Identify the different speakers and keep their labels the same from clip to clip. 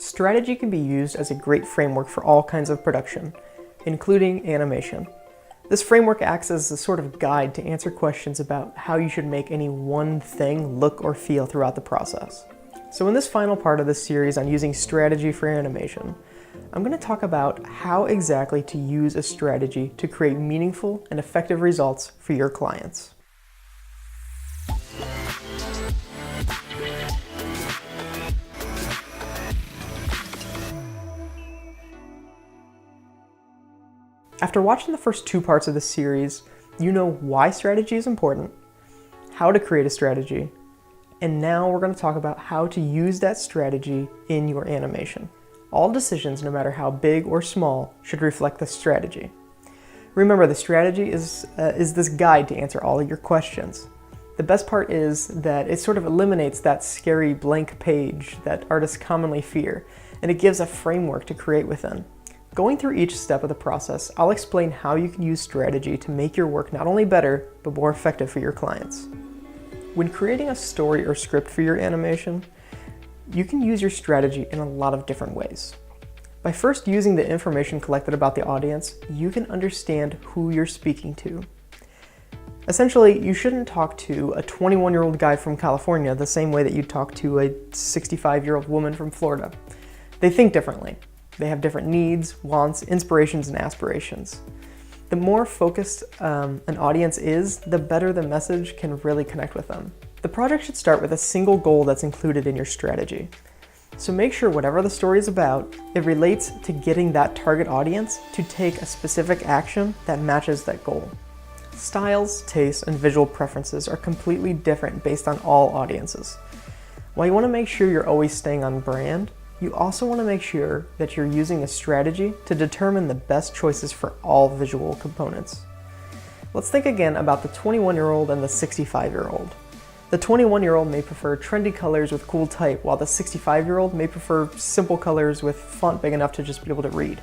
Speaker 1: Strategy can be used as a great framework for all kinds of production, including animation. This framework acts as a sort of guide to answer questions about how you should make any one thing look or feel throughout the process. So in this final part of this series on using strategy for animation, I'm going to talk about how exactly to use a strategy to create meaningful and effective results for your clients. After watching the first two parts of this series, you know why strategy is important, how to create a strategy, and now we're going to talk about how to use that strategy in your animation. All decisions, no matter how big or small, should reflect the strategy. Remember, the strategy is this guide to answer all of your questions. The best part is that it sort of eliminates that scary blank page that artists commonly fear, and it gives a framework to create within. Going through each step of the process, I'll explain how you can use strategy to make your work not only better, but more effective for your clients. When creating a story or script for your animation, you can use your strategy in a lot of different ways. By first using the information collected about the audience, you can understand who you're speaking to. Essentially, you shouldn't talk to a 21-year-old guy from California the same way that you'd talk to a 65-year-old woman from Florida. They think differently. They have different needs, wants, inspirations, and aspirations. The more focused an audience is, the better the message can really connect with them. The project should start with a single goal that's included in your strategy. So make sure whatever the story is about, it relates to getting that target audience to take a specific action that matches that goal. Styles, tastes, and visual preferences are completely different based on all audiences. While you want to make sure you're always staying on brand, you also want to make sure that you're using a strategy to determine the best choices for all visual components. Let's think again about the 21-year-old and the 65-year-old. The 21-year-old may prefer trendy colors with cool type, while the 65-year-old may prefer simple colors with font big enough to just be able to read.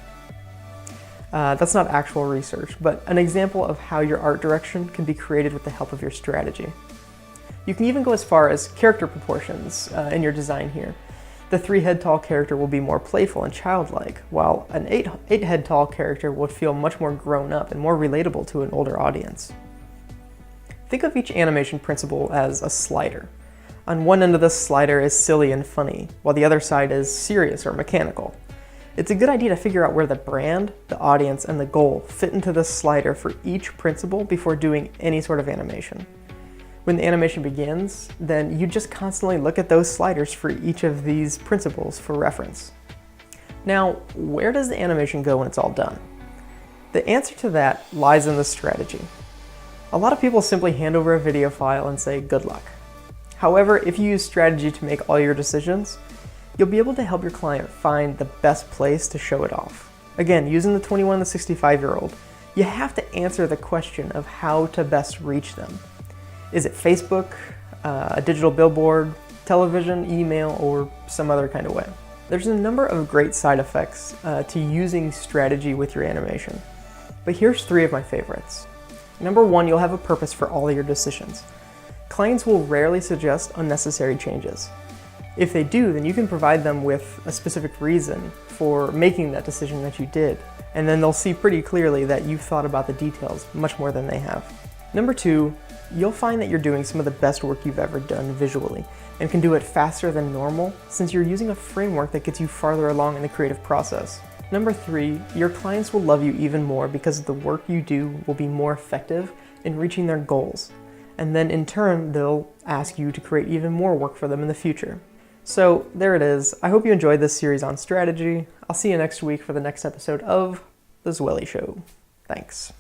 Speaker 1: That's not actual research, but an example of how your art direction can be created with the help of your strategy. You can even go as far as character proportions in your design here. The 3-head-tall character will be more playful and childlike, while an 8-head-tall character would feel much more grown up and more relatable to an older audience. Think of each animation principle as a slider. On one end of the slider is silly and funny, while the other side is serious or mechanical. It's a good idea to figure out where the brand, the audience, and the goal fit into the slider for each principle before doing any sort of animation. When the animation begins, then you just constantly look at those sliders for each of these principles for reference. Now, where does the animation go when it's all done? The answer to that lies in the strategy. A lot of people simply hand over a video file and say, good luck. However, if you use strategy to make all your decisions, you'll be able to help your client find the best place to show it off. Again, using the 21 and the 65-year-old, you have to answer the question of how to best reach them. Is it Facebook, a digital billboard, television, email, or some other kind of way? There's a number of great side effects to using strategy with your animation, but here's 3 of my favorites. Number 1, you'll have a purpose for all of your decisions. Clients will rarely suggest unnecessary changes. If they do, then you can provide them with a specific reason for making that decision that you did, and then they'll see pretty clearly that you've thought about the details much more than they have. Number 2, you'll find that you're doing some of the best work you've ever done visually, and can do it faster than normal since you're using a framework that gets you farther along in the creative process. Number 3, your clients will love you even more because the work you do will be more effective in reaching their goals, and then in turn they'll ask you to create even more work for them in the future. So there it is. I hope you enjoyed this series on strategy. I'll see you next week for the next episode of The Zweli Show. Thanks.